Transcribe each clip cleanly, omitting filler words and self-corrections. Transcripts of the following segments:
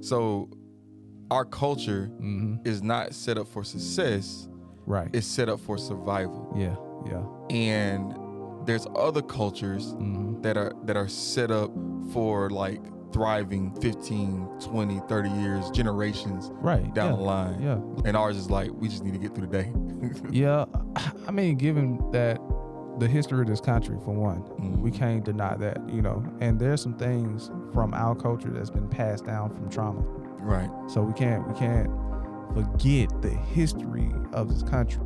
So our culture is not set up for success. Right. It's set up for survival. Yeah. And there's other cultures that are set up for like thriving 15, 20, 30 years, generations down the line. Yeah. And ours is like, we just need to get through the day. Yeah. I mean, given that the history of this country, for one, we can't deny that, and there's some things from our culture that's been passed down from trauma. Right. So we can't forget the history of this country.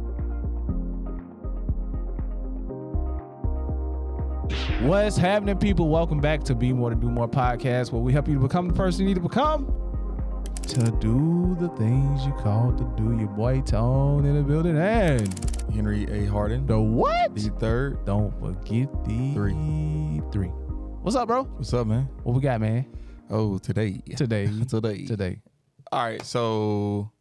What's happening, people? Welcome back to Be More to Do More podcast, where we help you to become the person you need to become to do the things you called to do. Your boy Tone in the building, and Henry A. Harden. The what? The third. Don't forget the three. What's up, bro? What's up, man? What we got, man? Oh, today. All right, so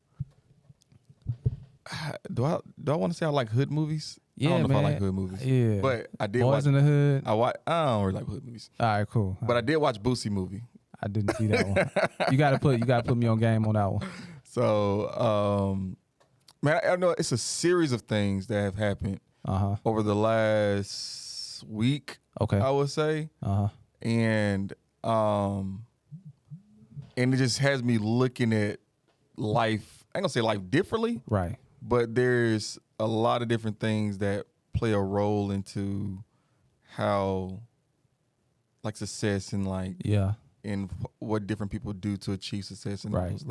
do I want to say I like hood movies? Yeah, I don't know man. if I like hood movies. Yeah, but I did Boys watch in the Hood. I don't really like hood movies. All right, cool. But I did watch Boosie movie. I didn't see that one. You gotta put me on game on that one. So, man, I know it's a series of things that have happened over the last week. Okay, I would say. And it just has me looking at life. I ain't gonna say life differently, right? But there's a lot of different things that play a role into how, like, success and like and what different people do to achieve success and those things,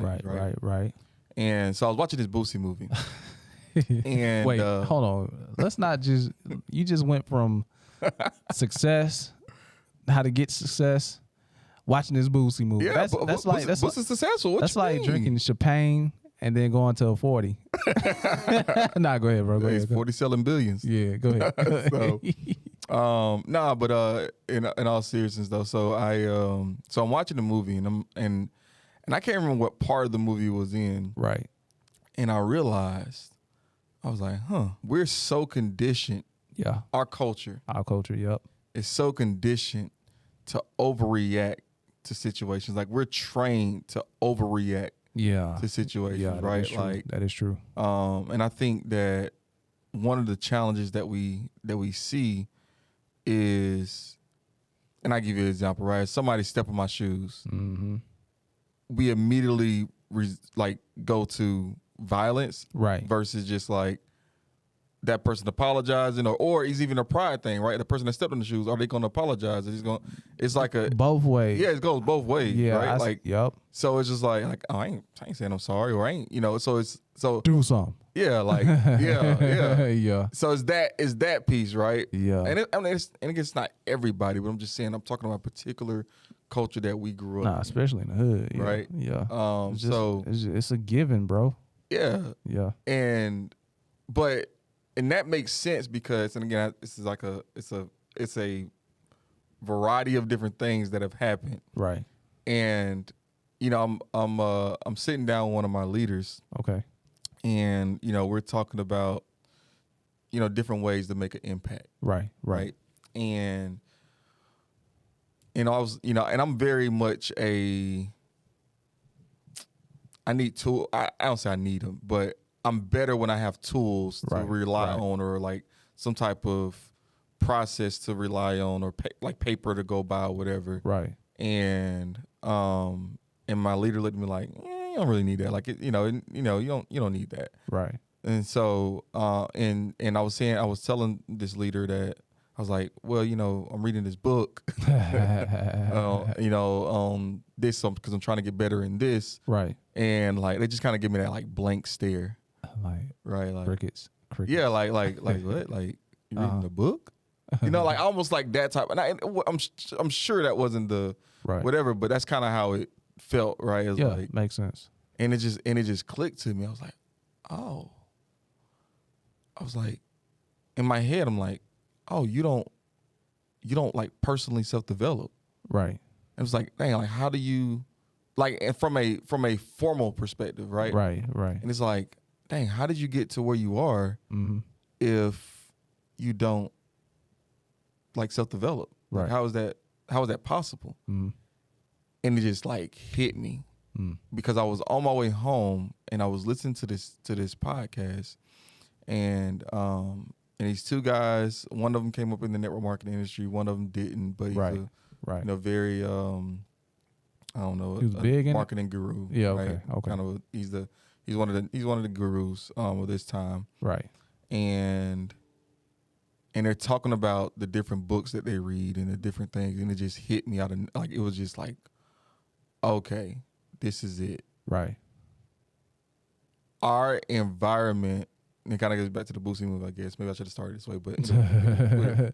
right. And so I was watching this Boosie movie. And wait, hold on. Let's not just. You just went from success, how to get success, watching this Boosie movie. Yeah, that's like successful. That's like drinking champagne and then going to a 40. Nah, go ahead, bro. Go ahead. 40 selling billions. Yeah, go ahead. But in all seriousness though, so I'm watching the movie and I can't remember what part of the movie it was in. Right. And I realized, I was like, we're so conditioned. Yeah. Our culture. Yep. Is so conditioned to overreact to situations. Like, we're trained to overreact to situations, right? Like, that is true. And I think that one of the challenges that we see is, and I give you an example, right? Somebody step on my shoes. We immediately go to violence, right? Versus just like that person apologizing, or it's even a pride thing, right? The person that stepped on the shoes, are they going to apologize? It's like a both ways. Yeah, it goes both ways. Yeah, right. Yep. So it's just like oh, I ain't saying I'm sorry, or I ain't, So do something. Yeah, like yeah. Yeah. So it's that piece, right? Yeah. And it's not everybody, but I'm just saying I'm talking about a particular culture that we grew up. Nah, especially in the hood. Yeah. Right. Yeah. It's a given, bro. Yeah. Yeah. And that makes sense because, and again, this is like it's a variety of different things that have happened. Right. And I'm sitting down with one of my leaders. Okay. And we're talking about different ways to make an impact. Right. And I was and I'm very much I need tools. I don't say I need them, but I'm better when I have tools to rely on, or like some type of process to rely on, or like paper to go by, or whatever. Right. And my leader looked at me like, you don't really need that. Like, you don't need that. Right. And so, and I was telling this leader that I was like, well, I'm reading this book, on this, because I'm trying to get better in this. Right. And like, they just kind of give me that like blank stare. Like crickets. Yeah. Like what? Like, you reading the book? Like almost like that type. And I'm sure that wasn't the whatever, but that's kind of how it felt. Right. It was makes sense. And it just clicked to me. I was like, oh. I was like, in my head, I'm like, oh, you don't like personally self-develop. Right. It was like, dang, like how do you, like, and from a formal perspective, right? Right. And it's like, dang, how did you get to where you are if you don't like self-develop? Right. Like, how is that possible? And it just like hit me. because I was on my way home and I was listening to this podcast, and these two guys, one of them came up in the network marketing industry, one of them didn't, but he's a very I don't know, he was big in marketing guru. Yeah, right? Okay. Kind of he's one of the gurus of this time. Right. And they're talking about the different books that they read and the different things, and it just hit me out of, like, it was just like, okay, this is it. Right. Our environment, and it kind of goes back to the Boosie move, I guess. Maybe I should have started this way, but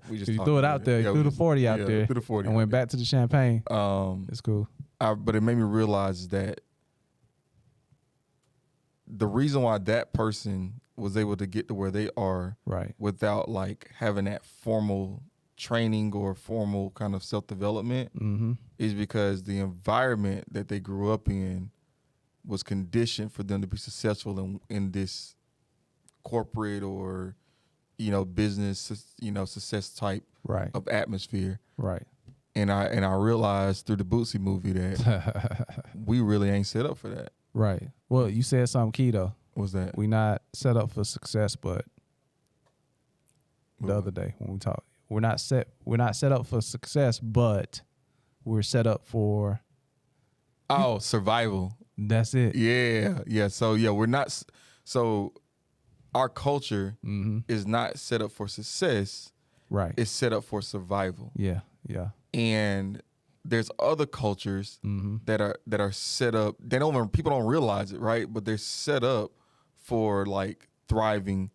we just you threw it out there. You threw the 40 out there. Threw the 40 and went back to the champagne. It's cool. But it made me realize that the reason why that person was able to get to where they are without like having that formal training or formal kind of self-development is because the environment that they grew up in was conditioned for them to be successful in this corporate or, business, success type of atmosphere. Right. And I realized through the Boosie movie that we really ain't set up for that. Right. Well, you said something key though. What's that? We not set up for success, but the other day when we talked, we're not set up for success, but we're set up for survival. That's it. Yeah. So we're not. So our culture is not set up for success. Right. It's set up for survival. Yeah. And there's other cultures that are set up. People don't realize it, right? But they're set up for like thriving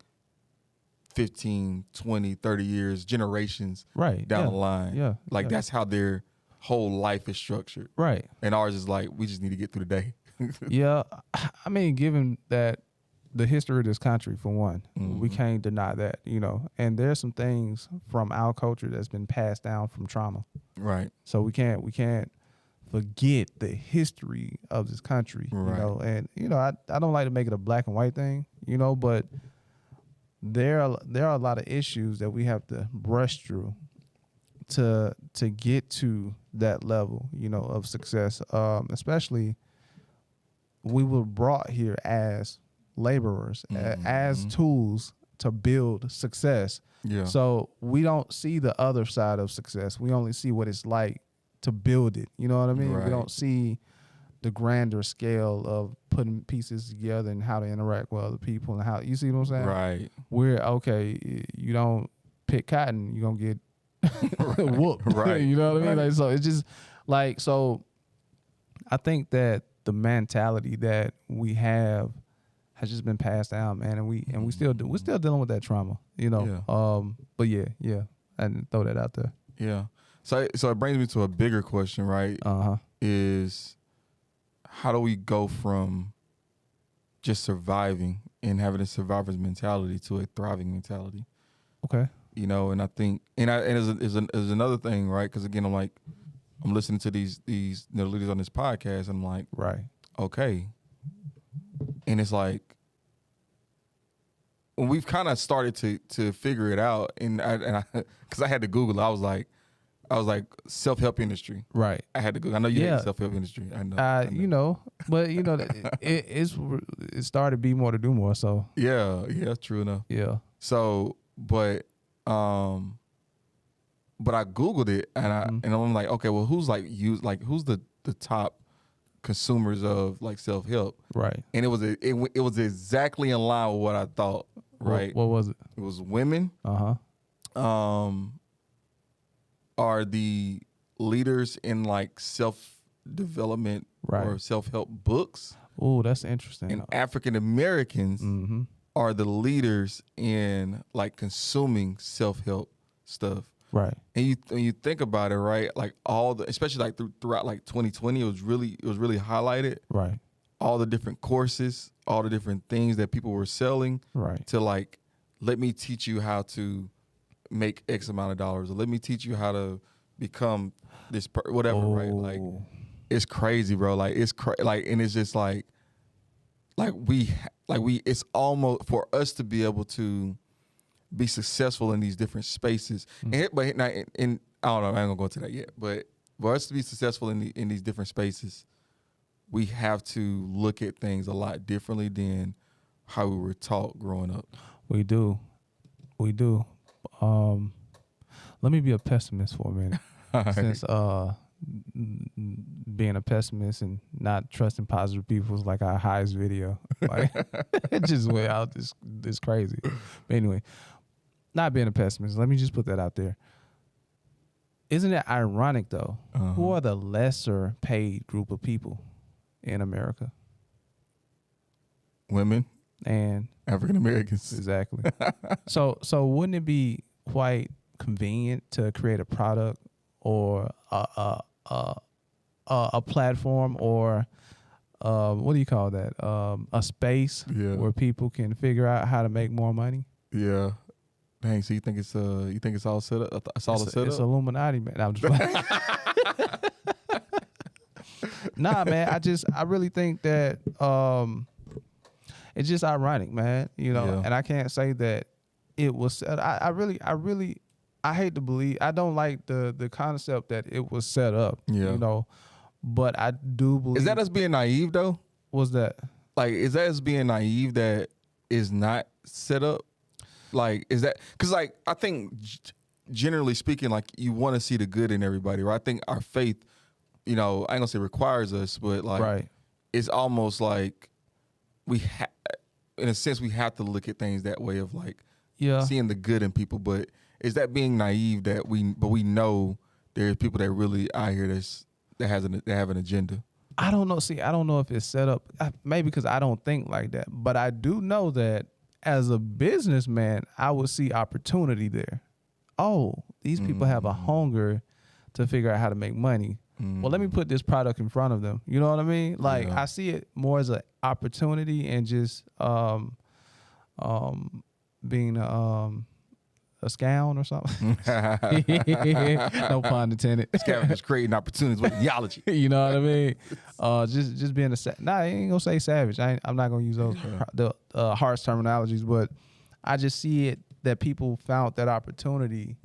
15, 20, 30 years, generations down the line. Yeah. Like that's how their whole life is structured. Right. And ours is like, we just need to get through the day. Yeah. I mean, given that the history of this country, for one, we can't deny that, and there's some things from our culture that's been passed down from trauma. Right. So we can't forget the history of this country, and I don't like to make it a black and white thing, but there are a lot of issues that we have to brush through to get to that level, of success. Especially we were brought here as laborers, as tools to build success. Yeah. So we don't see the other side of success. We only see what it's like to build it. You know what I mean? Right. We don't see the grander scale of putting pieces together and how to interact with other people and how, you see what I'm saying? Right. We're okay. You don't pick cotton, you're gonna get whooped. Right. You know what I mean? Like, so it's just like, so I think that the mentality that we have has just been passed down, man, and we're still dealing with that trauma, But yeah, I didn't throw that out there. Yeah. So it brings me to a bigger question, right? Is how do we go from just surviving and having a survivor's mentality to a thriving mentality? Okay. And I think, and there's another thing, right? Because again, I'm listening to these leaders on this podcast, and I'm like, right, okay. And it's like, when we've kind of started to figure it out, and I because I had to Google it, I was like self-help industry. Right. I had to Google. I know you hate the self-help indry. I know. But it started to be more to do more. So yeah, true enough. Yeah. So, but I Googled it, and I'm like, okay, well, who's who's the top consumers of like self-help? Right. And it was exactly in line with what I thought. Right. What was it? It was women. Are the leaders in like self-development or self-help books. Oh, that's interesting. And African Americans are the leaders in like consuming self-help stuff. Right. And you think about it, right? Like especially like throughout like 2020, it was really highlighted. Right. All the different courses, all the different things that people were selling. Right. To like, let me teach you how to make X amount of dollars, or let me teach you how to become this whatever, right? Like, it's crazy, bro. Like, it's like, and it's just like we, it's almost for us to be able to be successful in these different spaces. And I don't know, I ain't gonna go into that yet, but for us to be successful in these different spaces, we have to look at things a lot differently than how we were taught growing up. We do. Let me be a pessimist for a minute. Since being a pessimist and not trusting positive people is like our highest video. Like, it just went out this crazy. But anyway, not being a pessimist, let me just put that out there. Isn't it ironic, though? Who are the lesser paid group of people in America? Women and African Americans. Exactly. So wouldn't it be quite convenient to create a product or a platform or what do you call that? A space where people can figure out how to make more money? Yeah. Dang, so you think it's all set up? It's all set up? It's Illuminati, man. I'm just playing. Nah, man. I really think that it's just ironic, man. You know, and I can't say that it was set. I hate to believe. I don't like the concept that it was set up. Yeah. You know, but I do believe. Is that us being naive though? What's that? Like, is that us being naive that is not set up? Like, is that because, like, I think generally speaking, like, you want to see the good in everybody, right? I think our faith, you know, I ain't gonna say requires us, but like, it's almost like in a sense, we have to look at things that way of like, seeing the good in people. But is that being naive that we know there's people that really out here that have an agenda? I don't know. See, I don't know if it's set up. Maybe because I don't think like that, but I do know that. As a businessman, I would see opportunity there. Oh, these people have a hunger to figure out how to make money. Well, let me put this product in front of them. You know what I mean? Like, I see it more as an opportunity and just being a scound or something. No pun intended. Scavengers creating opportunities with theology. You know what I mean? Just being I ain't gonna say savage. I'm not gonna use those harsh terminologies, but I just see it that people found that opportunity.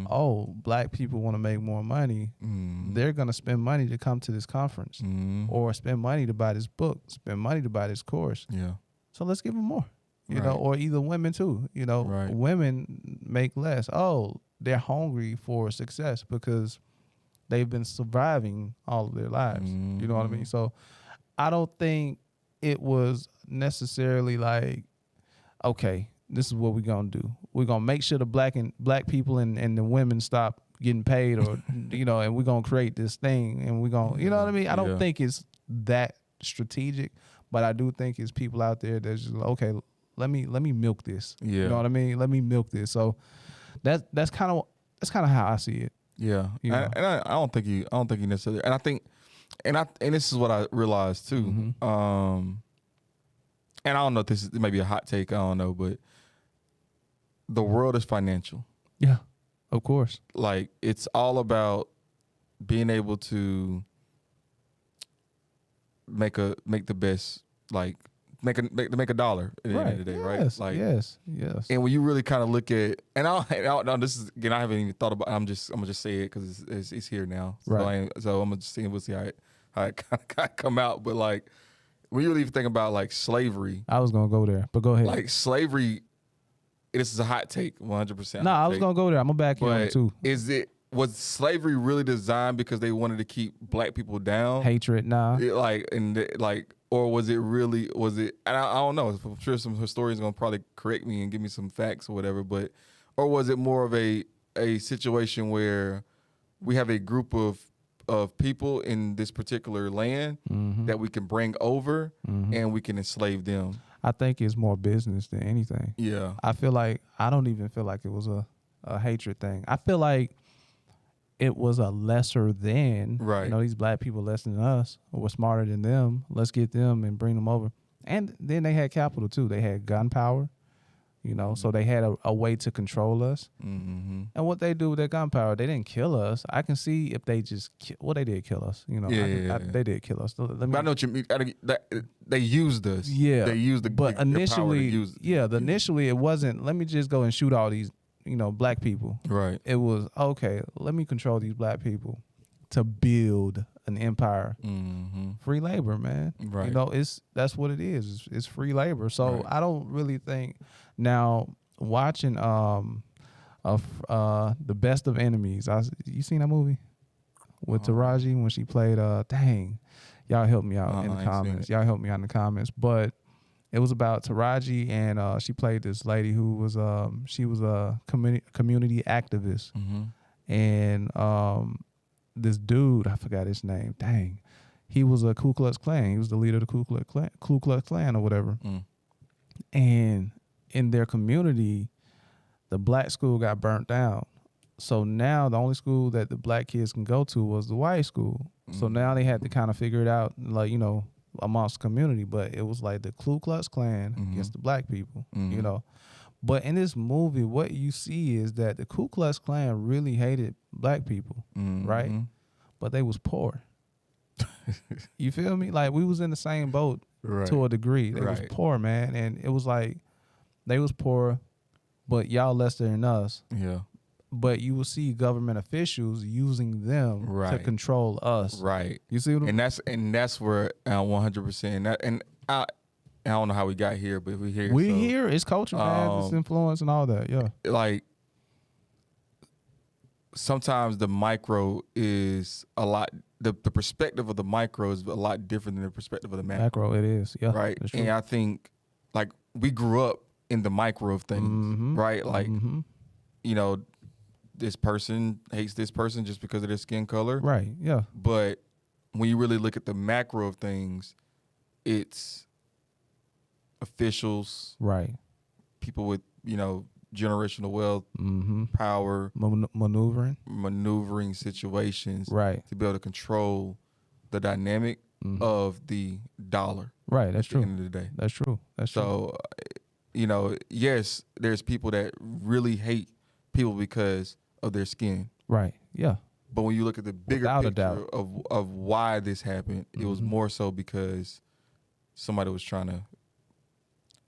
Oh, black people want to make more money. They're gonna spend money to come to this conference, or spend money to buy this book, spend money to buy this course. Yeah. So let's give them more. You know, or either women too. You know, women make less. Oh, they're hungry for success because they've been surviving all of their lives. You know what I mean? So I don't think it was necessarily like, okay, this is what we're gonna do. We're gonna make sure the black people and the women stop getting paid, or you know, and we're gonna create this thing, and we're gonna, you know what I mean? I don't think it's that strategic, but I do think it's people out there that's just like, okay, let me milk this. Yeah. You know what I mean? Let me milk this. So that's kind of how I see it. Yeah. You know? And I don't think you necessarily, and I think, and this is what I realized too. And I don't know if this may be a hot take, I don't know, but the world is financial. Yeah. Of course. Like, it's all about being able to make the best, like, make a dollar at the end of the day, right? Like, yes. And when you really kind of look at, and I don't, this is, again, I haven't even thought about. I'm gonna just say it because it's here now. Right. So I'm gonna just see. We'll see how it kind of come out. But like, when you really think about like slavery, I was gonna go there, but go ahead. Like slavery, this is a hot take, 100%. No, I was gonna go there. I'm gonna back you on it too. Was slavery really designed because they wanted to keep black people down? Hatred, nah. Or was it, and I don't know, I'm sure some historians are going to probably correct me and give me some facts or whatever, or was it more of a situation where we have a group of people in this particular land that we can bring over and we can enslave them? I think it's more business than anything. Yeah. I don't even feel like it was a hatred thing. I feel like it was a lesser than, you know, these black people less than us, or were smarter than them. Let's get them and bring them over. And then they had capital too. They had gunpowder, you know, so they had a way to control us. And what they do with their gunpowder, they didn't kill us. I can see if they just, they did kill us, you know. They did kill us. But I know what you mean. They used us. Yeah. They used the But initially, initially it wasn't, let me just go and shoot all these, you know, black people. Right. It was, okay, let me control these black people to build an empire. Free labor, man. Right. You know, that's what it is. It's free labor. So I don't really think now watching The Best of Enemies. You seen that movie with Taraji when she played dang. Y'all help me out in the comments. Y'all help me out in the comments. But it was about Taraji, and she played this lady who was she was a community activist, and this dude, I forgot his name. Dang, he was a Ku Klux Klan. He was the leader of the Ku Klux Klan or whatever. And in their community, the black school got burnt down. So now the only school that the black kids can go to was the white school. So now they had to kind of figure it out, like, you know, amongst the community. But it was like the Ku Klux Klan against the black people, you know. But in this movie, what you see is that the Ku Klux Klan really hated black people, right? But they was poor. You feel me? Like, we was in the same boat to a degree. They was poor, man. And it was like, they was poor, but y'all lesser than us. Yeah. But you will see government officials using them to control us. Right. You see what and that's where 100%. And I don't know how we got here, but we're here. We here. It's culture, man. It's influence and all that. Yeah. Like, sometimes the micro is a lot. The perspective of the micro is a lot different than the perspective of the macro. Macro, it is. Yeah. Right. And I think, like, we grew up in the micro of things, right? Like, you know, this person hates this person just because of their skin color. Right, yeah. But when you really look at the macro of things, it's officials, right? People with, you know, generational wealth, power, maneuvering situations, right, to be able to control the dynamic of the dollar. Right, that's true. At the end of the day. That's true. That's true. So, you know, yes, there's people that really hate people because of their skin. Right. Yeah. But when you look at the bigger picture of why this happened, it was more so because somebody was trying to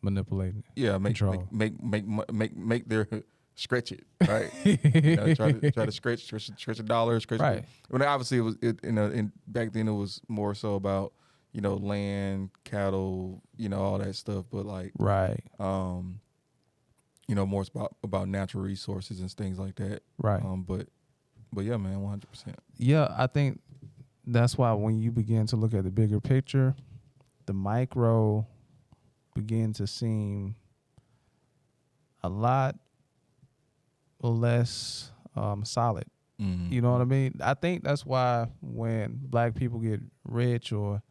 manipulate it. Yeah, make their stretch it, right? You know, try to stretch a dollar, stretch right. it. When obviously it was back then it was more so about, you know, land, cattle, you know, all that stuff. But like right. You know, more about natural resources and things like that. Right. But yeah, man, 100%. Yeah, I think that's why when you begin to look at the bigger picture, the micro begin to seem a lot less solid. You know what I mean? I think that's why when black people get rich or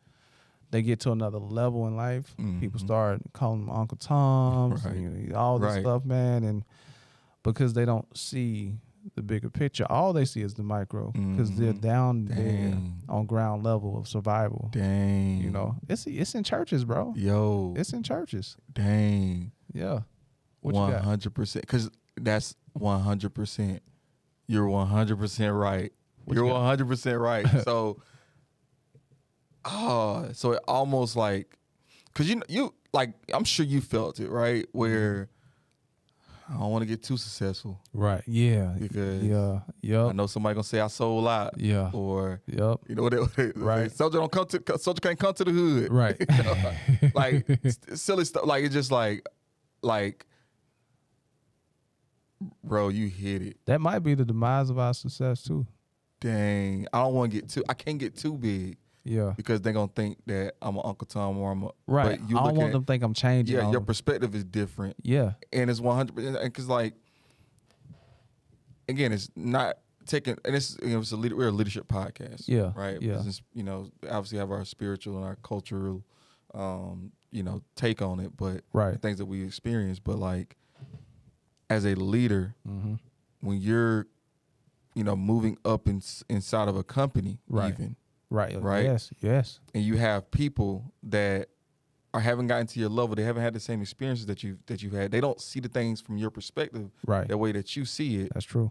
they get to another level in life, people start calling them Uncle Toms, and all this stuff, man. And because they don't see the bigger picture, all they see is the micro because they're down there on ground level of survival. Dang. You know, it's in churches, bro. Yo. It's in churches. Dang. Yeah. 100%. Because that's 100%. You're 100% right. You're 100% right. So... so it almost like, cause you like, I'm sure you felt it, right? Where I don't want to get too successful, right? Yeah, because I know somebody gonna say I sold out, or you know what? Right? Soldier can't come to the hood, right? You know? Like silly stuff. Like it's just like, bro, you hit it. That might be the demise of our success too. Dang, I can't get too big. Yeah, because they're gonna think that I'm an Uncle Tom or I'm a right. But I don't want them to think I'm changing. Yeah, your perspective is different. Yeah, and it's 100%. Because like, again, it's not taking, and we're a leadership podcast. Yeah, right. Yeah, Business, you know, obviously have our spiritual and our cultural, you know, take on it, but the things that we experience. But like, as a leader, when you're, you know, moving up inside of a company, even. Right. Yes. And you have people that haven't gotten to your level. They haven't had the same experiences that you've had. They don't see the things from your perspective, the way that you see it. That's true.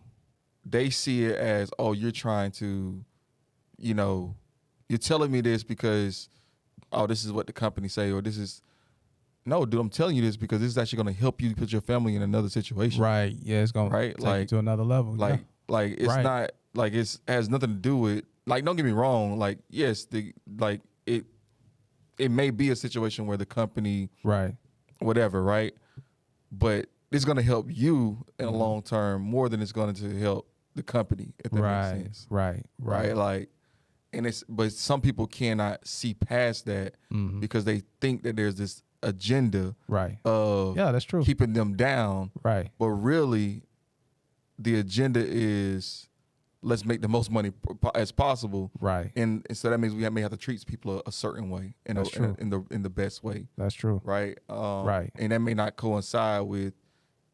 They see it as, oh, you're trying to, you know, you're telling me this because, oh, this is what the company say, or this is. No, dude, I'm telling you this because this is actually going to help you put your family in another situation. Right. Yeah, it's going to take you to another level. Like it's not like it has nothing to do with like, don't get me wrong. Like, yes, it may be a situation where the company, right, whatever, right, but it's going to help you in the long term more than it's going to help the company. If that makes sense. Right. Like, but some people cannot see past that because they think that there's this agenda, of that's true, keeping them down, right. But really, the agenda is let's make the most money as possible, right. And so that means we may have to treat people a certain way, in the best way. That's true, right? Right. And that may not coincide with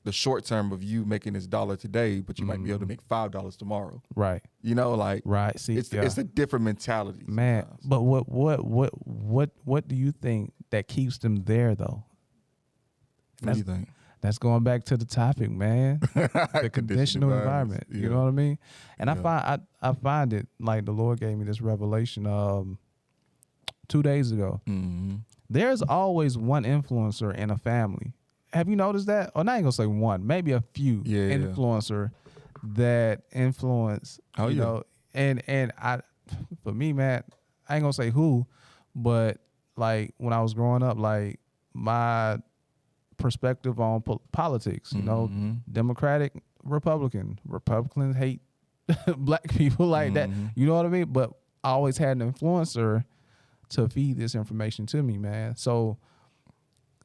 the short term of you making this $1 today, but you might be able to make $5 tomorrow. Right. You know, like right. See, it's a different mentality, man. Sometimes. But what do you think that keeps them there though? What do you think? That's going back to the topic, man. The conditional environment. You know what I mean? And I find it like the Lord gave me this revelation 2 days ago. Mm-hmm. There's always one influencer in a family. Have you noticed that? Or not even gonna say one, maybe a few influencer that influence. You know, and I, for me, man, I ain't gonna say who, but like when I was growing up, like my perspective on politics, you know, Democratic, Republicans hate black people like that. You know what I mean? But I always had an influencer to feed this information to me, man. So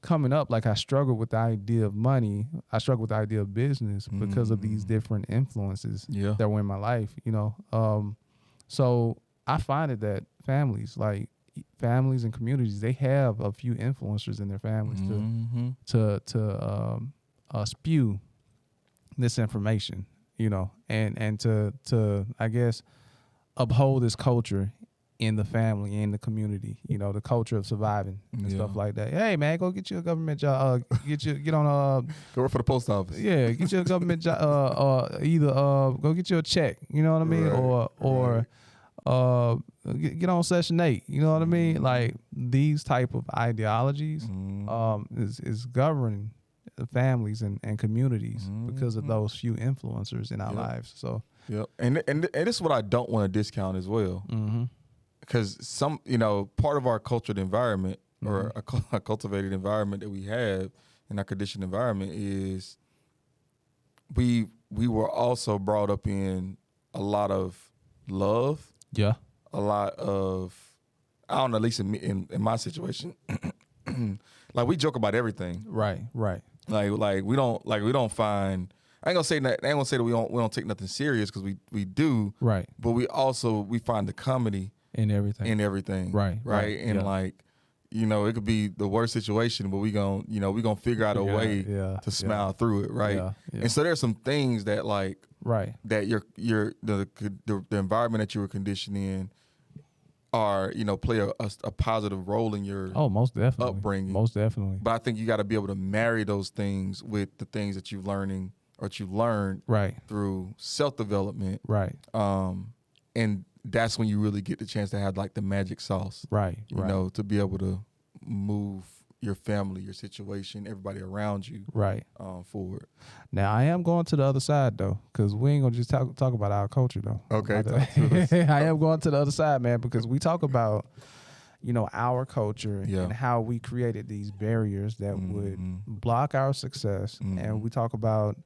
coming up, like I struggled with the idea of money. I struggled with the idea of business because of these different influences that were in my life, you know? So I find it that families and communities, they have a few influencers in their families to spew this information, you know, and to I guess uphold this culture in the family, in the community, you know, the culture of surviving and stuff like that. Hey man, go get you a government job. Get on go work for the post office. Yeah, get you a government job. Either go get you a check. You know what I mean, or get on Section 8. You know what I mean? Like these type of ideologies is governing families and communities because of those few influencers in our lives. So and this is what I don't want to discount as well. Because some, you know, part of our cultured environment or a cultivated environment that we have in our conditioned environment is we were also brought up in a lot of love. Yeah. A lot of, I don't know, at least in my situation, like we joke about everything. Right. Like we don't find. I ain't gonna say that. I ain't gonna say that we don't take nothing serious because we do. Right. But we find the comedy in everything. Right. And like, you know, it could be the worst situation, but we gonna figure out a way to smile through it, right? And so there's some things that like that the environment that you were conditioned in are, you know, play a positive role in your most definitely upbringing. Most definitely. But I think you got to be able to marry those things with the things that you've learned through self-development. Right. And that's when you really get the chance to have like the magic sauce. Right. You know, to be able to move your family, your situation, everybody around you forward. Now, I am going to the other side though, because we ain't gonna just talk about our culture though. Okay. I am going to the other side, man, because we talk about, you know, our culture and how we created these barriers that would block our success. And we talk about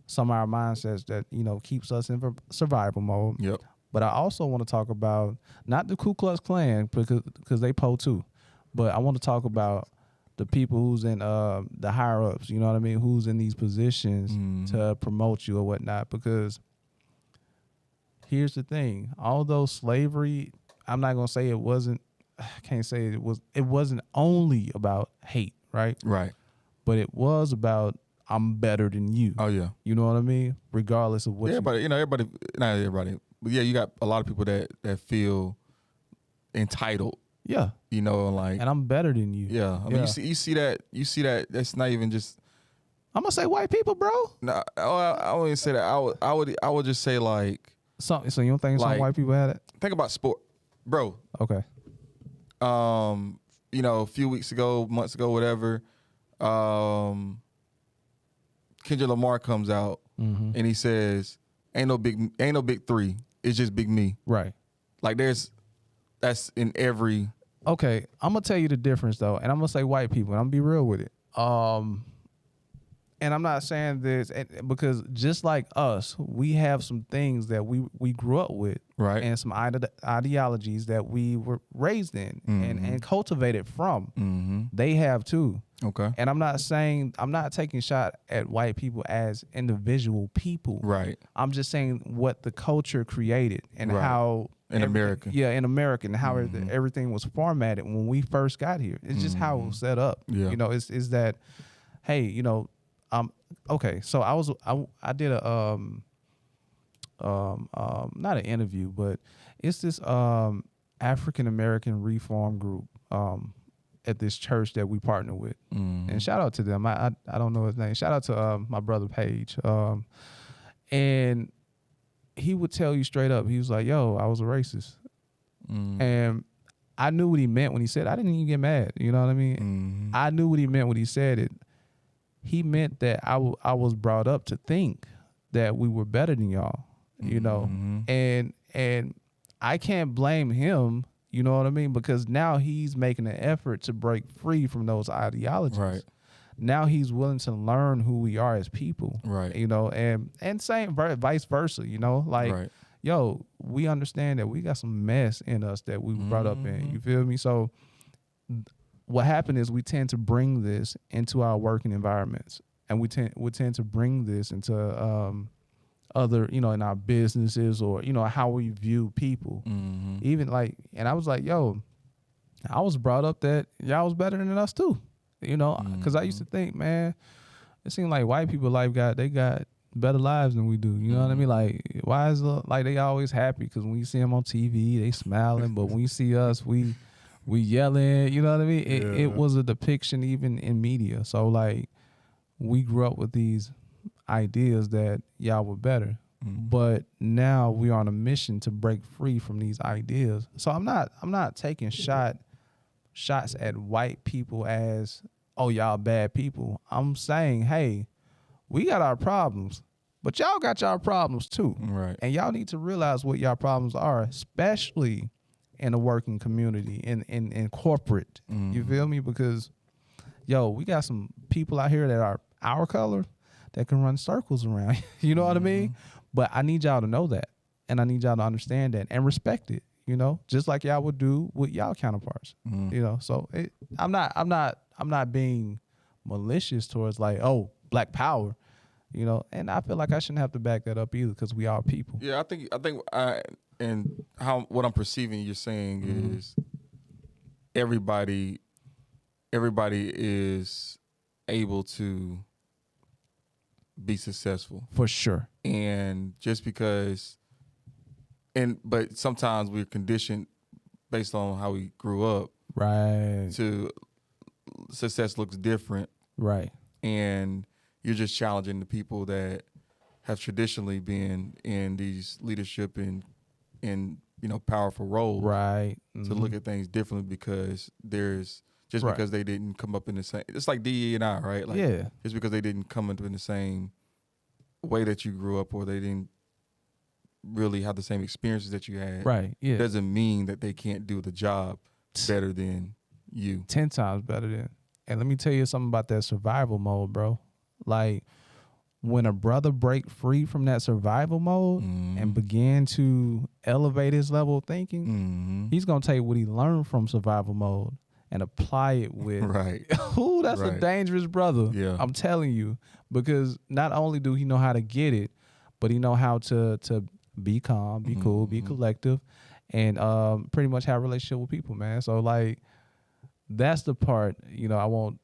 some of our mindsets that, you know, keeps us in survival mode. Yep. But I also want to talk about not the Ku Klux Klan because they po too, but I want to talk about the people who's in the higher ups. You know what I mean? Who's in these positions to promote you or whatnot? Because here's the thing: although slavery, I'm not gonna say it wasn't. I can't say it was. It wasn't only about hate, right? Right. But it was about I'm better than you. Oh yeah. You know what I mean? Regardless of what. Everybody, not everybody. But yeah, you got a lot of people that feel entitled. Yeah. You know, like, and I'm better than you. Yeah. I mean, you see that. That's not even just. I'm gonna say white people, bro. No, I wouldn't say that. I would just say like. So you don't think some white people had it? Think about sport, bro. Okay. You know, a few months ago, whatever. Kendrick Lamar comes out and he says, "Ain't no big three. It's just big me." Right. Like that's in every. Okay, I'm gonna tell you the difference though, and I'm gonna say white people, and I'm gonna be real with it. And I'm not saying this because just like us, we have some things that we grew up with, right, and some ideologies that we were raised in and cultivated from. Mm-hmm. They have too. Okay. And I'm not taking shot at white people as individual people. Right. I'm just saying what the culture created and how in America. Yeah, in America, and how everything was formatted when we first got here. It's just how it was set up. Yeah. You know, is that, hey, you know, okay, so I did a not an interview, but it's this African American reform group at this church that we partner with. And shout out to them. I don't know his name. Shout out to my brother Paige. And he would tell you straight up, he was like, yo, I was a racist. And I knew what he meant when he said it. I didn't even get mad. You know what I mean? I knew what he meant when he said it. He meant that I was brought up to think that we were better than y'all, you know, and I can't blame him, you know what I mean, because now he's making an effort to break free from those ideologies. Right. Now he's willing to learn who we are as people, right? You know, and same vice versa, you know, like, yo, we understand that we got some mess in us that we brought up in. You feel me? So what happened is we tend to bring this into our working environments, and we tend to bring this into other, you know, in our businesses, or, you know, how we view people. Even like, and I was like, yo, I was brought up that y'all was better than us too, you know, because I used to think, man, it seemed like white people they got better lives than we do. You know what I mean? Like, why is like they always happy? Because when you see them on TV, they smiling, but when you see us, we yelling, you know what I mean? It was a depiction even in media. So like, we grew up with these ideas that y'all were better, but now we're on a mission to break free from these ideas. So I'm not taking shots at white people as, oh, y'all bad people. I'm saying, hey, we got our problems, but y'all got y'all problems too. Right. And y'all need to realize what y'all problems are, especially in the working community, in corporate. You feel me? Because, yo, we got some people out here that are our color that can run circles around. You know what I mean? But I need y'all to know that, and I need y'all to understand that and respect it. You know, just like y'all would do with y'all counterparts. You know, so I'm not being malicious towards like, oh, Black Power. You know, and I feel like I shouldn't have to back that up either, because we are people. Yeah, I think and what I'm perceiving you're saying is everybody is able to be successful. For sure. And just because, but sometimes we're conditioned based on how we grew up. Right. To success looks different. Right. And you're just challenging the people that have traditionally been in these leadership and you know, powerful roles, right? To look at things differently, because there's because they didn't come up in the same. It's like DE and I, right? Like, just because they didn't come up in the same way that you grew up, or they didn't really have the same experiences that you had, right? Yeah, doesn't mean that they can't do the job better than you. 10 times better than. And let me tell you something about that survival mode, bro. Like, when a brother break free from that survival mode and began to elevate his level of thinking, he's going to take what he learned from survival mode and apply it with, ooh, that's a dangerous brother. Yeah. I'm telling you, because not only do he know how to get it, but he know how to be calm, be cool, be collective, and pretty much have a relationship with people, man. So like, that's the part, you know, I won't.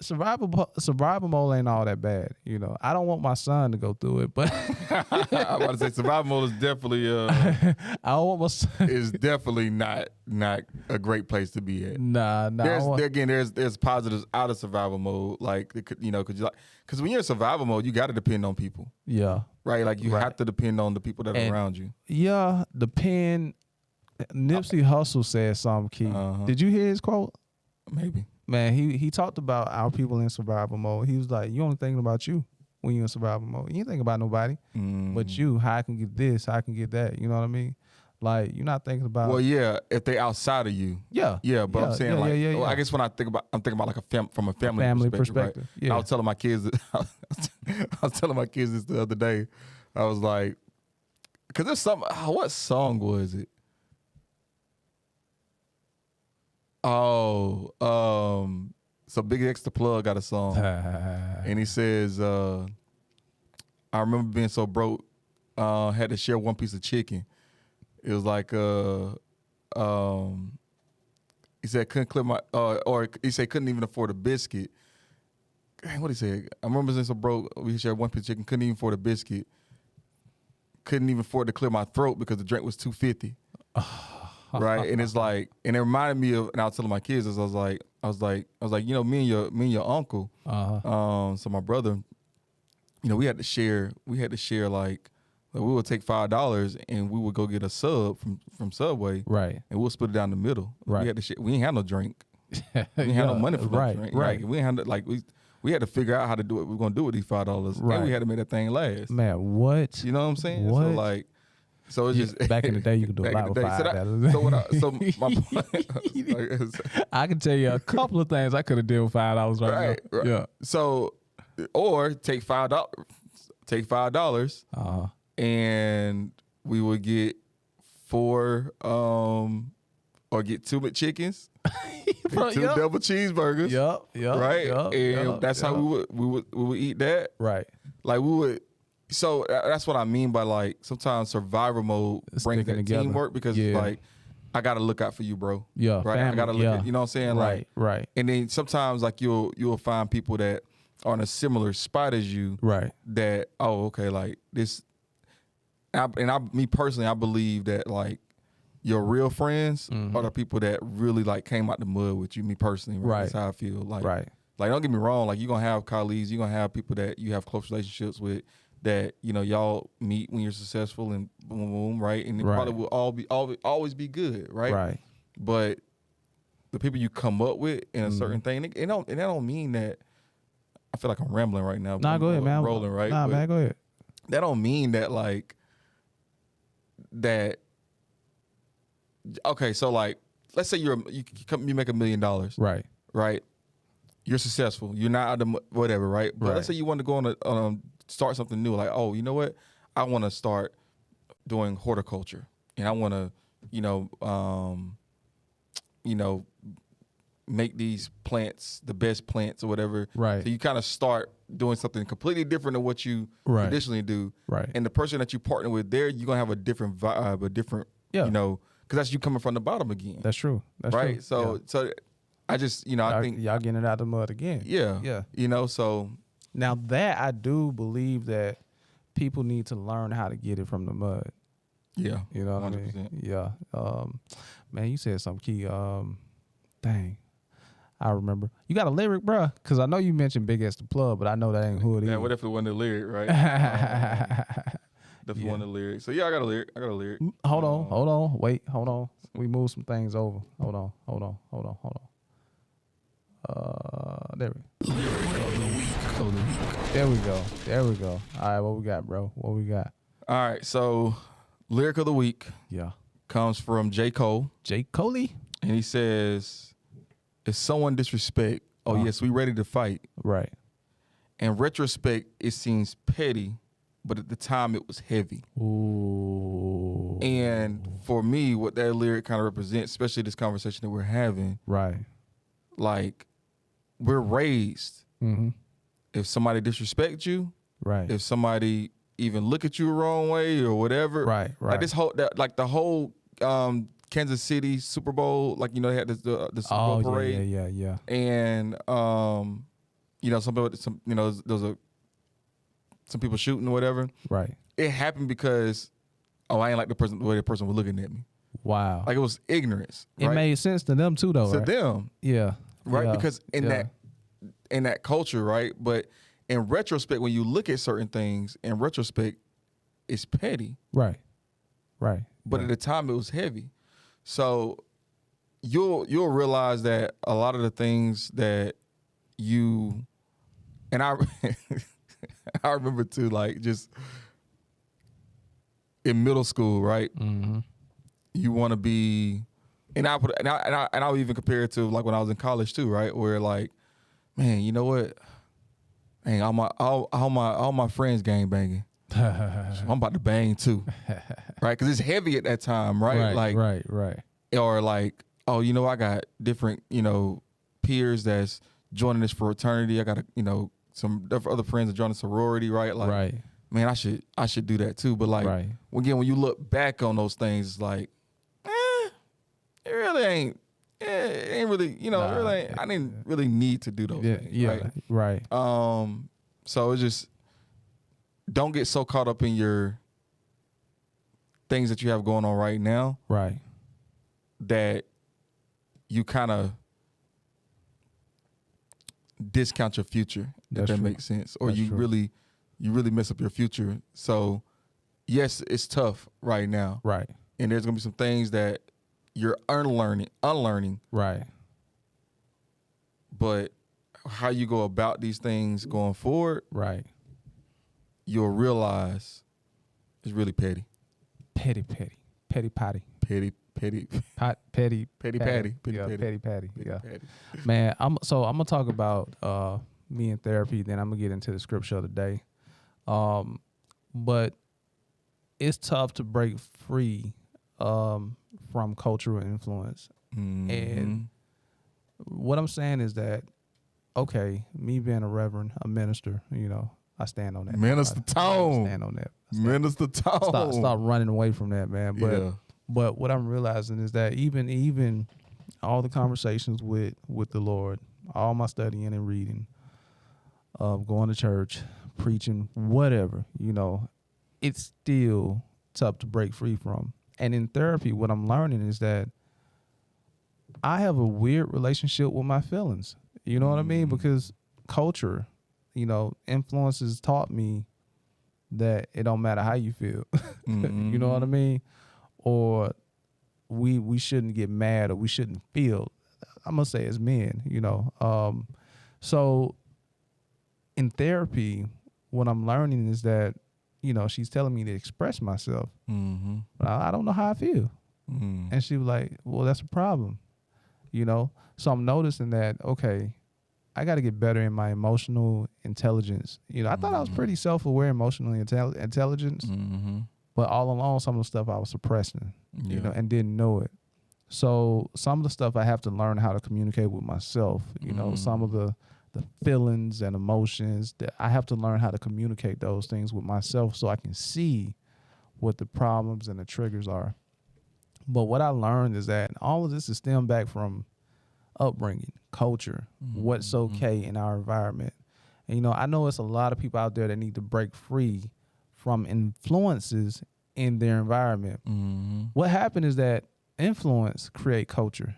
Survival mode ain't all that bad, you know. I don't want my son to go through it, but I'm about to say survival mode is definitely I don't want my son. Is definitely not a great place to be at. Nah. There's positives out of survival mode, like, you know, because when you're in survival mode, you got to depend on people. Yeah. Right. Like, you have to depend on the people that are around you. Yeah. Depend. Nipsey Hussle said something key. Did you hear his quote? Maybe. Man, he talked about our people in survival mode. He was like, you only thinking about you when you're in survival mode. You ain't thinking about nobody but you. How I can get this, how I can get that. You know what I mean? Like, you're not thinking about. Well, yeah, if they outside of you. Yeah. Yeah, but I'm saying well, I guess when I'm thinking about like from a family perspective. Right? Yeah. I was telling my kids this the other day. I was like, because there's some, what song was it? Oh, so Big X the Plug got a song, and he says, "I remember being so broke, had to share one piece of chicken. It was like, he said couldn't clear my, or he said couldn't even afford a biscuit. What he said? I remember being so broke, we shared one piece of chicken, couldn't even afford a biscuit, couldn't even afford to clear my throat because the drink was $2.50." Right, and it's like, and it reminded me of, and I was telling my kids this. I was like, you know, me and your uncle, so my brother, you know, we had to share like we would take $5 and we would go get a sub from Subway, right, and we'll split it down the middle. Right, we had to share. We ain't had no drink. We ain't had no money for no drink. Right, like, we ain't had like we had to figure out how to do what we're gonna do with these $5, and we had to make that thing last. Man, what? You know what I'm saying? What? So like. So it's just back in the day, you could do a lot with $5. I can tell you a couple of things I could have did with $5 right now. Right. Yeah. So, or take $5, and we would get 4, or get 2 McChickens, 2 double cheeseburgers. Yep. Right. And that's how we would eat that. Right. Like we would. So that's what I mean by like sometimes survival mode brings that teamwork, because it's like, I gotta look out for you, bro. Yeah, right. Family, I gotta look at, you know what I'm saying? Right, like, right. And then sometimes like you'll find people that are in a similar spot as you. Right. That, oh, okay, like this. Me personally, I believe that like your real friends are the people that really like came out the mud with you. Me personally, right? That's how I feel. Like, right. Like, don't get me wrong. Like, you're gonna have colleagues, you're gonna have people that you have close relationships with, that, you know, y'all meet when you're successful, and boom, boom, boom, right? And it probably will always be good, right? Right. But the people you come up with in a certain thing, and that don't mean that. I feel like I'm rambling right now. Nah, go ahead, man. Rolling, right? Nah, man, go ahead. That don't mean that like that. Okay, so like, let's say you make $1 million, right? Right. You're successful. You're not out of whatever, right? But let's say you want to go on start something new, like, oh, you know what? I want to start doing horticulture, and I want to, make these plants the best plants or whatever. Right. So you kind of start doing something completely different than what you traditionally do. Right. And the person that you partner with there, you're gonna have a different vibe, a different, because that's you coming from the bottom again. That's true. That's right. True. So I just, I think y'all getting it out of the mud again. Yeah. Yeah. So now that I do believe that people need to learn how to get it from the mud. Yeah. You know what 100%. I mean? Yeah. Man, you said something key. Dang. I remember. You got a lyric, bruh? Because I know you mentioned Big X the Plug, but I know that ain't who it is. Yeah, what if it wasn't a lyric, right? Definitely wasn't a lyric. So yeah, I got a lyric. Hold on. Wait, hold on. We moved some things over. Hold on. There we go. All right, what we got, bro? What we got? All right, so lyric of the week comes from J. Cole. J. Cole? And he says, if someone disrespect, yes, we ready to fight. Right. In retrospect, it seems petty, but at the time it was heavy. Ooh. And for me, what that lyric kind of represents, especially this conversation that we're having, right? Like, we're raised. If somebody disrespects you, right? If somebody even look at you the wrong way or whatever, right? Like this whole, the whole Kansas City Super Bowl, like, they had the Super Bowl parade. Yeah. And some people shooting or whatever. Right. It happened because I ain't like the way the person was looking at me. Wow. Like, it was ignorance. It made sense to them too, though. To right? them. Yeah. Right. Yeah. Because in that culture, right. But in retrospect, when you look at certain things, in retrospect, it's petty. Right. But at the time, it was heavy. So you'll realize that a lot of the things that you, and I remember too, like, just in middle school, right? you want to be, and I'll even compare it to like when I was in college too, right? Where like, man, you know what? Dang, all my friends gang banging. So I'm about to bang too, right? Because it's heavy at that time, right? Right. Or like, oh, you know, I got different, you know, peers that's joining this fraternity. I got, some other friends that joining sorority, right? Like, man, I should do that too. But like, again, when you look back on those things, it's like, it really ain't. It ain't really, really ain't, I didn't really need to do those things, right? So it's just, don't get so caught up in your things that you have going on right now, right? That you kind of discount your future, if that makes sense, or you really mess up your future. So yes, it's tough right now, right? And there's gonna be some things that you're unlearning, right? But how you go about these things going forward, right? You'll realize it's really petty. Petty potty. Yeah. Man, I'm gonna talk about me in therapy, then I'm gonna get into the scripture of the day. But it's tough to break free from cultural influence. Mm-hmm. And what I'm saying is that, okay, me being a reverend, a minister, I stand on that. Minister Tone. I stand on that. Minister Tone. Stop running away from that, man. But what I'm realizing is that even all the conversations with the Lord, all my studying and reading, going to church, preaching, whatever, it's still tough to break free from. And in therapy, what I'm learning is that I have a weird relationship with my feelings. You know what I mean? Because culture, influences taught me that it don't matter how you feel. You know what I mean? Or we shouldn't get mad, or we shouldn't feel. I'm gonna say as men, So in therapy, what I'm learning is that, she's telling me to express myself, but I don't know how I feel. And she was like, well, that's a problem, So I'm noticing that, okay, I got to get better in my emotional intelligence. I thought I was pretty self-aware, emotionally intelligence, but all along, some of the stuff I was suppressing, and didn't know it. So some of the stuff I have to learn how to communicate with myself, some of the feelings and emotions that I have to learn how to communicate those things with myself so I can see what the problems and the triggers are. But what I learned is that all of this is stemmed back from upbringing, culture, what's okay in our environment. And, I know it's a lot of people out there that need to break free from influences in their environment. What happened is that influence create culture,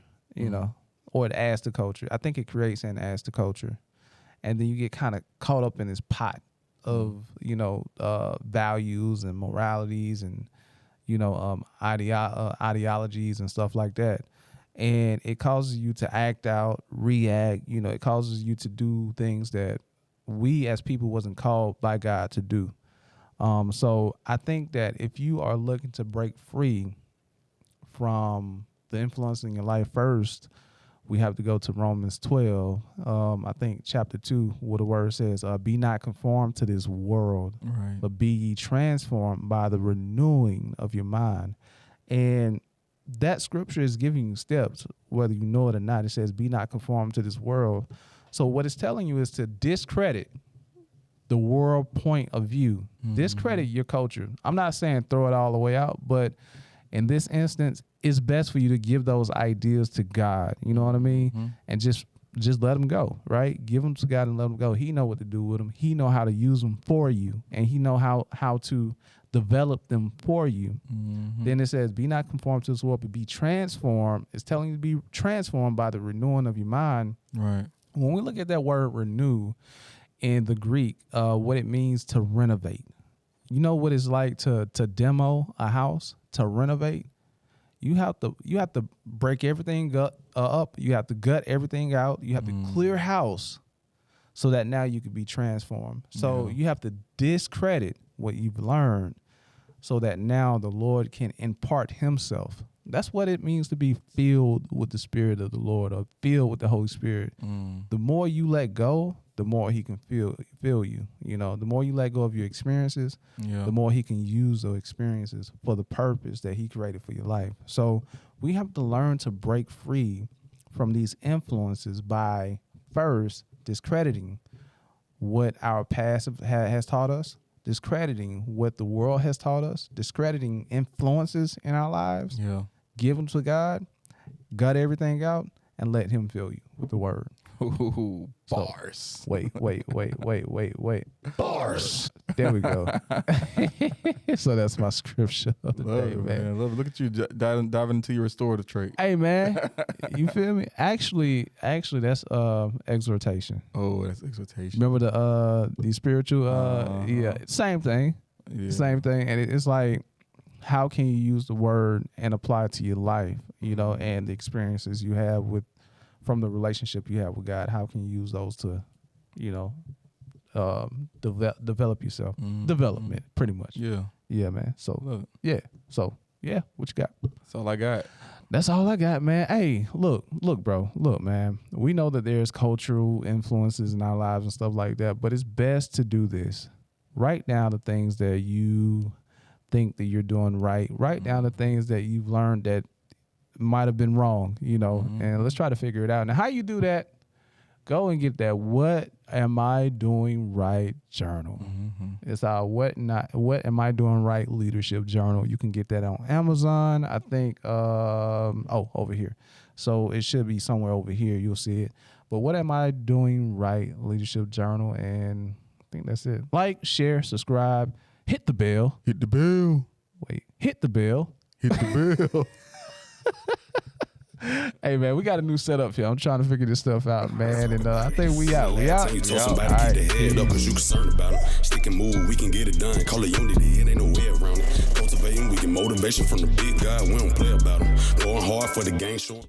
or it adds to culture. I think it creates and adds to culture. And then you get kind of caught up in this pot of, values and moralities and, ideologies and stuff like that. And it causes you to act out, react, it causes you to do things that we as people wasn't called by God to do. So I think that if you are looking to break free from the influence in your life first, we have to go to Romans 12, I think chapter 2, where the word says, be not conformed to this world, but be ye transformed by the renewing of your mind. And that scripture is giving you steps, whether you know it or not. It says, be not conformed to this world. So what it's telling you is to discredit the world point of view, discredit your culture. I'm not saying throw it all the way out, but in this instance, it's best for you to give those ideas to God. You know what I mean? And just let them go, right? Give them to God and let them go. He know what to do with them. He know how to use them for you, and he know how to develop them for you. Then it says, be not conformed to this world, but be transformed. It's telling you to be transformed by the renewing of your mind. Right. When we look at that word renew in the Greek, what it means to renovate. You know what it's like to demo a house, to renovate? You have to break everything up. You have to gut everything out. You have to clear house so that now you can be transformed. So you have to discredit what you've learned so that now the Lord can impart himself That's what it means to be filled with the Spirit of the Lord, or filled with the Holy Spirit. The more you let go, the more he can fill you. You know, the more you let go of your experiences, the more he can use those experiences for the purpose that he created for your life. So we have to learn to break free from these influences by first discrediting what our past has taught us, discrediting what the world has taught us, discrediting influences in our lives. Give them to God, gut everything out, and let him fill you with the word. Ooh, bars. So, wait. Bars. There we go. So that's my scripture of the day, man. Love it. Look at you diving into your restorative trait. Hey, man. You feel me? Actually, that's exhortation. Oh, that's exhortation. Remember the spiritual? Yeah, same thing. Yeah. Same thing. And it's like, how can you use the word and apply it to your life, you know, and the experiences you have from the relationship you have with God? How can you use those to, you know, develop yourself? Development, pretty much. Yeah, man. So, what you got? That's all I got. That's all I got, man. Hey, look, bro. Look, man. We know that there's cultural influences in our lives and stuff like that, but it's best to do this. Write down the things that you think that you're doing right. Write down the things that you've learned that might have been wrong, you know, and let's try to figure it out. Now, how you do that? Go and get that "What Am I Doing Right" journal. It's our "What Am I Doing Right" leadership journal. You can get that on Amazon. I think over here. So it should be somewhere over here. You'll see it. But "What Am I Doing Right" leadership journal, and I think that's it. Like, share, subscribe. Hit the bell. Hit the bell. Wait, hit the bell. Hit the bell. Hey, man, we got a new setup here. I'm trying to figure this stuff out, man. And I think we out. We out. You told somebody to keep their head up because you concerned about it. Stick and move, we can get it done. Call it unity, it ain't no way around it. Cultivating, we get motivation from the big guy. We don't play about it. Going hard for the game, showing.